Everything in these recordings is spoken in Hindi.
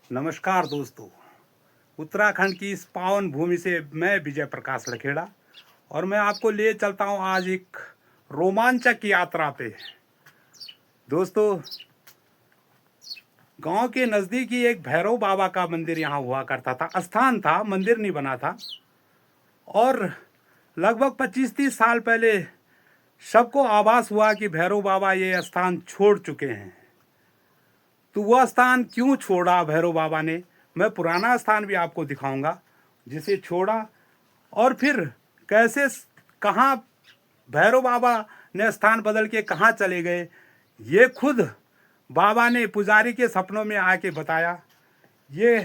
नमस्कार दोस्तों। उत्तराखंड की इस पावन भूमि से मैं विजय प्रकाश लखेड़ा और मैं आपको ले चलता हूं आज एक रोमांचक यात्रा पे। दोस्तों, गांव के नज़दीक ही एक भैरव बाबा का मंदिर यहाँ हुआ करता था। स्थान था, मंदिर नहीं बना था। और लगभग 25-30 साल पहले सबको आभास हुआ कि भैरव बाबा ये स्थान छोड़ चुके हैं। तो वह स्थान क्यों छोड़ा भैरव बाबा ने, मैं पुराना स्थान भी आपको दिखाऊंगा जिसे छोड़ा, और फिर कैसे कहाँ भैरव बाबा ने स्थान बदल के कहाँ चले गए, ये खुद बाबा ने पुजारी के सपनों में आके बताया। ये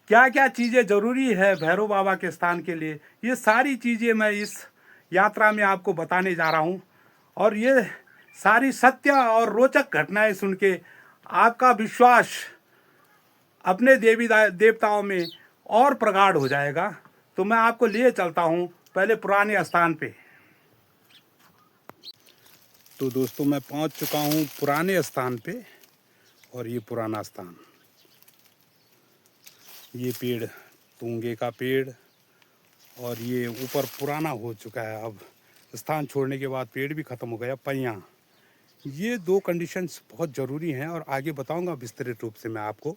क्या क्या चीज़ें ज़रूरी है भैरव बाबा के स्थान के लिए, ये सारी चीज़ें मैं इस यात्रा में आपको बताने जा रहा हूँ। और ये सारी सत्य और रोचक घटनाएं सुन के आपका विश्वास अपने देवी देवताओं में और प्रगाढ़ हो जाएगा। तो मैं आपको लिए चलता हूँ पहले पुराने स्थान पे। तो दोस्तों, मैं पहुँच चुका हूँ पुराने स्थान पे। और ये पुराना स्थान, ये पेड़ तूंगे का पेड़, और ये ऊपर पुराना हो चुका है। अब स्थान छोड़ने के बाद पेड़ भी ख़त्म हो गया। पहिया, ये दो कंडीशंस बहुत ज़रूरी हैं और आगे बताऊंगा विस्तृत रूप से मैं आपको।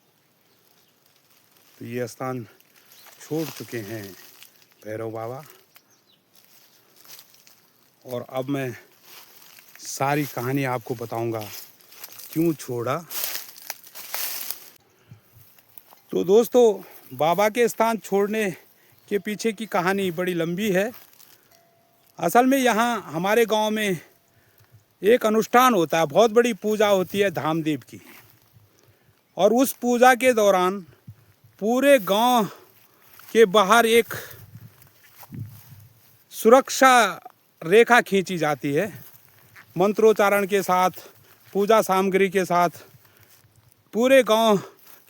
तो ये स्थान छोड़ चुके हैं भैरव बाबा, और अब मैं सारी कहानी आपको बताऊंगा क्यों छोड़ा। तो दोस्तों, बाबा के स्थान छोड़ने के पीछे की कहानी बड़ी लंबी है। असल में यहाँ हमारे गांव में एक अनुष्ठान होता है, बहुत बड़ी पूजा होती है धामदेव की। और उस पूजा के दौरान पूरे गांव के बाहर एक सुरक्षा रेखा खींची जाती है, मंत्रोच्चारण के साथ, पूजा सामग्री के साथ। पूरे गांव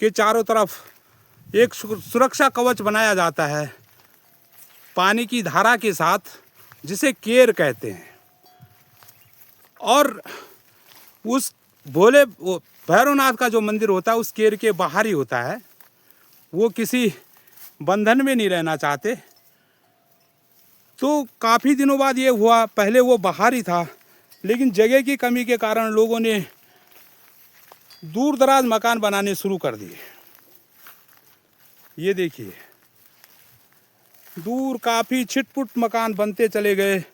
के चारों तरफ एक सुरक्षा कवच बनाया जाता है पानी की धारा के साथ, जिसे केर कहते हैं। और उस भैरवनाथ का जो मंदिर होता है उस केर के बाहर ही होता है। वो किसी बंधन में नहीं रहना चाहते। तो काफ़ी दिनों बाद ये हुआ, पहले वो बाहर ही था, लेकिन जगह की कमी के कारण लोगों ने दूर दराज मकान बनाने शुरू कर दिए। ये देखिए, दूर काफ़ी छिटपुट मकान बनते चले गए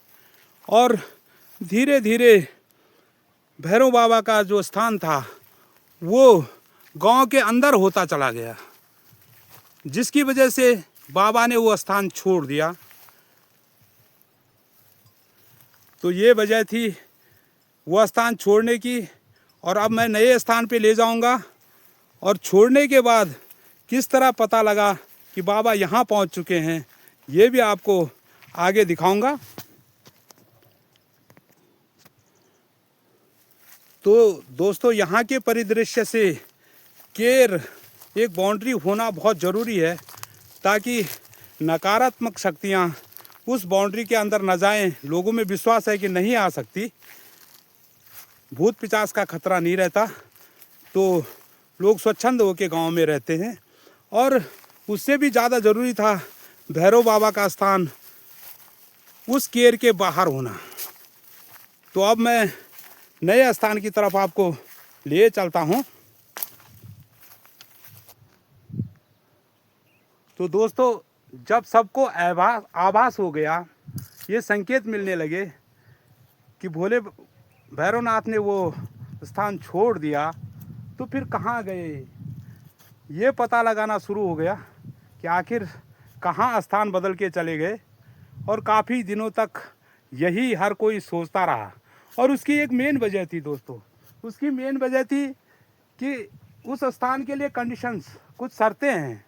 और धीरे धीरे भैरव बाबा का जो स्थान था वो गांव के अंदर होता चला गया, जिसकी वजह से बाबा ने वो स्थान छोड़ दिया। तो ये वजह थी वो स्थान छोड़ने की। और अब मैं नए स्थान पे ले जाऊंगा, और छोड़ने के बाद किस तरह पता लगा कि बाबा यहाँ पहुँच चुके हैं, ये भी आपको आगे दिखाऊंगा। तो दोस्तों, यहाँ के परिदृश्य से केर एक बाउंड्री होना बहुत ज़रूरी है, ताकि नकारात्मक शक्तियाँ उस बाउंड्री के अंदर न जाएं। लोगों में विश्वास है कि नहीं आ सकती, भूत पिशाच का खतरा नहीं रहता, तो लोग स्वच्छंद होकर गांव में रहते हैं। और उससे भी ज़्यादा ज़रूरी था भैरव बाबा का स्थान उस केर के बाहर होना। तो अब मैं नए स्थान की तरफ आपको ले चलता हूँ। तो दोस्तों, जब सबको आभास हो गया, ये संकेत मिलने लगे कि भोले भैरवनाथ ने वो स्थान छोड़ दिया, तो फिर कहाँ गए, ये पता लगाना शुरू हो गया कि आखिर कहाँ स्थान बदल के चले गए। और काफ़ी दिनों तक यही हर कोई सोचता रहा। और उसकी एक मेन वजह थी दोस्तों, उसकी मेन वजह थी कि उस स्थान के लिए कंडीशंस, कुछ शर्तें हैं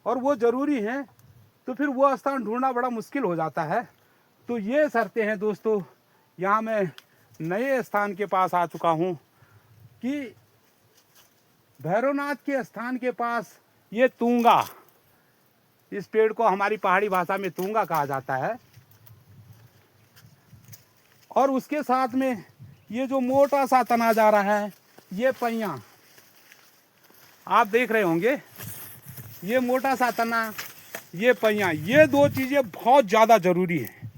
और वो ज़रूरी हैं। तो फिर वो स्थान ढूंढना बड़ा मुश्किल हो जाता है। तो ये शर्तें हैं दोस्तों। यहाँ मैं नए स्थान के पास आ चुका हूँ कि भैरवनाथ के स्थान के पास ये तूंगा, इस पेड़ को हमारी पहाड़ी भाषा में तूंगा कहा जाता है। और उसके साथ में ये जो मोटा सा तना जा रहा है, ये पहिया। आप देख रहे होंगे ये मोटा सा तना, ये पहिया, ये दो चीज़ें बहुत ज़्यादा ज़रूरी हैं।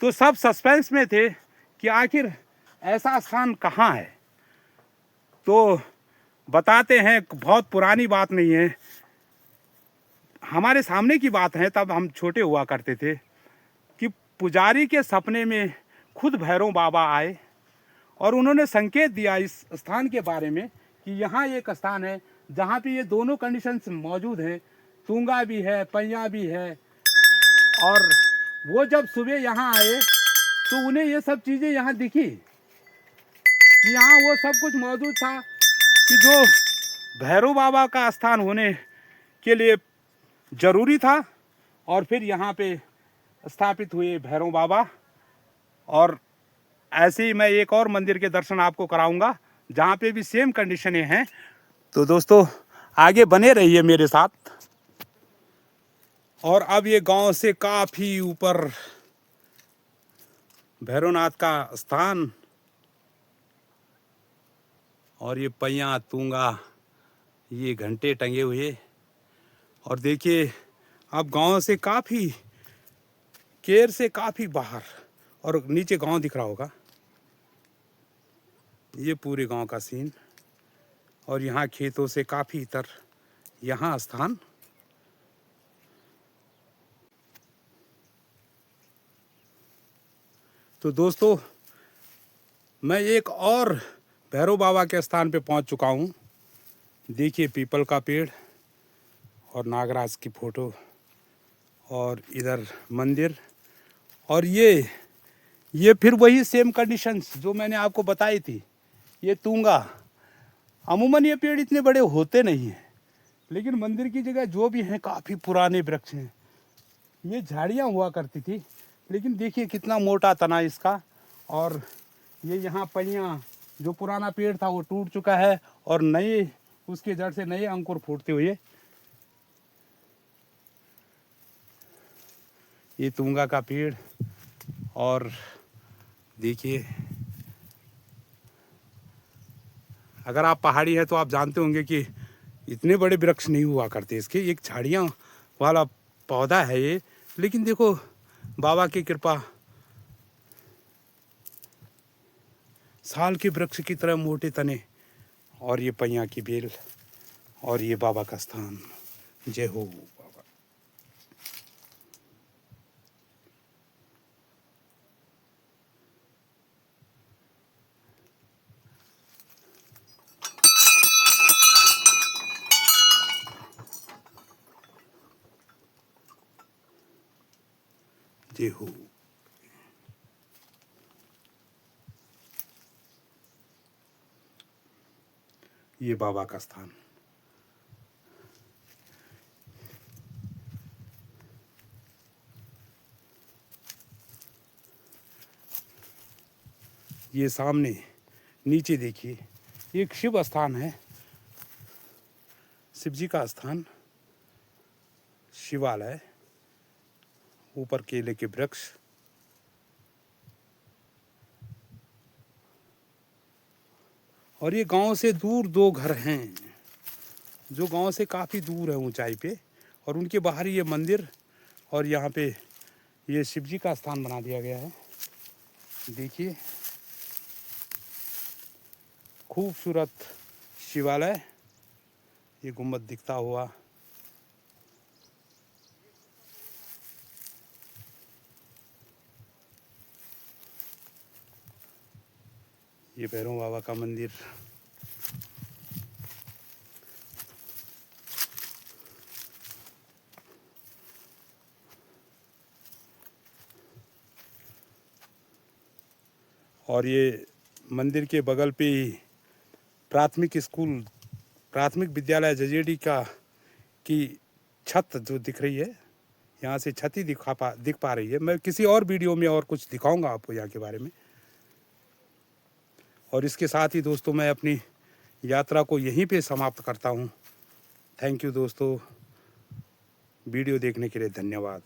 तो सब सस्पेंस में थे कि आखिर ऐसा स्थान कहाँ है। तो बताते हैं, बहुत पुरानी बात नहीं है, हमारे सामने की बात है, तब हम छोटे हुआ करते थे कि पुजारी के सपने में खुद भैरव बाबा आए और उन्होंने संकेत दिया इस स्थान के बारे में कि यहाँ एक स्थान है जहाँ पे ये दोनों कंडीशंस मौजूद हैं, तुंगा भी है, पैया भी है। और वो जब सुबह यहाँ आए तो उन्हें ये सब चीज़ें यहाँ दिखी कि यहाँ वो सब कुछ मौजूद था कि जो भैरव बाबा का स्थान होने के लिए ज़रूरी था। और फिर यहाँ पे स्थापित हुए भैरव बाबा। और ऐसे ही मैं एक और मंदिर के दर्शन आपको कराऊंगा जहाँ पे भी सेम कंडीशनें हैं। तो दोस्तों आगे बने रहिए मेरे साथ। और अब ये गांव से काफ़ी ऊपर भैरवनाथ का स्थान, और ये पैया तुंगा, ये घंटे टंगे हुए। और देखिए अब गांव से काफ़ी, केर से काफ़ी बाहर, और नीचे गांव दिख रहा होगा, ये पूरे गांव का सीन। और यहाँ खेतों से काफ़ी इतर यहाँ स्थान। तो दोस्तों मैं एक और भैरव बाबा के स्थान पे पहुंच चुका हूँ। देखिए पीपल का पेड़ और नागराज की फ़ोटो, और इधर मंदिर। और ये फिर वही सेम कंडीशंस जो मैंने आपको बताई थी। ये तुंगा, अमूमन ये पेड़ इतने बड़े होते नहीं हैं, लेकिन मंदिर की जगह जो भी हैं काफ़ी पुराने वृक्ष हैं। ये झाड़ियाँ हुआ करती थी, लेकिन देखिए कितना मोटा तना इसका। और ये यहाँ पहिया, जो पुराना पेड़ था वो टूट चुका है और नए, उसके जड़ से नए अंकुर फूटते हुए। ये तुंगा का पेड़। और देखिए अगर आप पहाड़ी है तो आप जानते होंगे कि इतने बड़े वृक्ष नहीं हुआ करते इसके, एक झाड़ियाँ वाला पौधा है ये। लेकिन देखो बाबा की कृपा, साल के वृक्ष की तरह मोटे तने, और ये पैया की बेल, और ये बाबा का स्थान। जय हो बाबा। जय हो। ये बाबा का स्थान। ये सामने नीचे देखिए एक शिव स्थान है, शिव जी का स्थान, शिवालय, ऊपर केले के वृक्ष। और ये गांव से दूर दो घर हैं जो गांव से काफ़ी दूर है ऊंचाई पे, और उनके बाहर ये मंदिर, और यहाँ पे ये शिव जी का स्थान बना दिया गया है। देखिए खूबसूरत शिवालय, ये गुम्बद दिखता हुआ। ये भैरव बाबा का मंदिर। और ये मंदिर के बगल पे ही प्राथमिक स्कूल, प्राथमिक विद्यालय जजेडी का की छत जो दिख रही है, यहाँ से छत ही दिख पा रही है। मैं किसी और वीडियो में और कुछ दिखाऊंगा आपको यहाँ के बारे में। और इसके साथ ही दोस्तों मैं अपनी यात्रा को यहीं पे समाप्त करता हूँ। थैंक यू दोस्तों, वीडियो देखने के लिए धन्यवाद।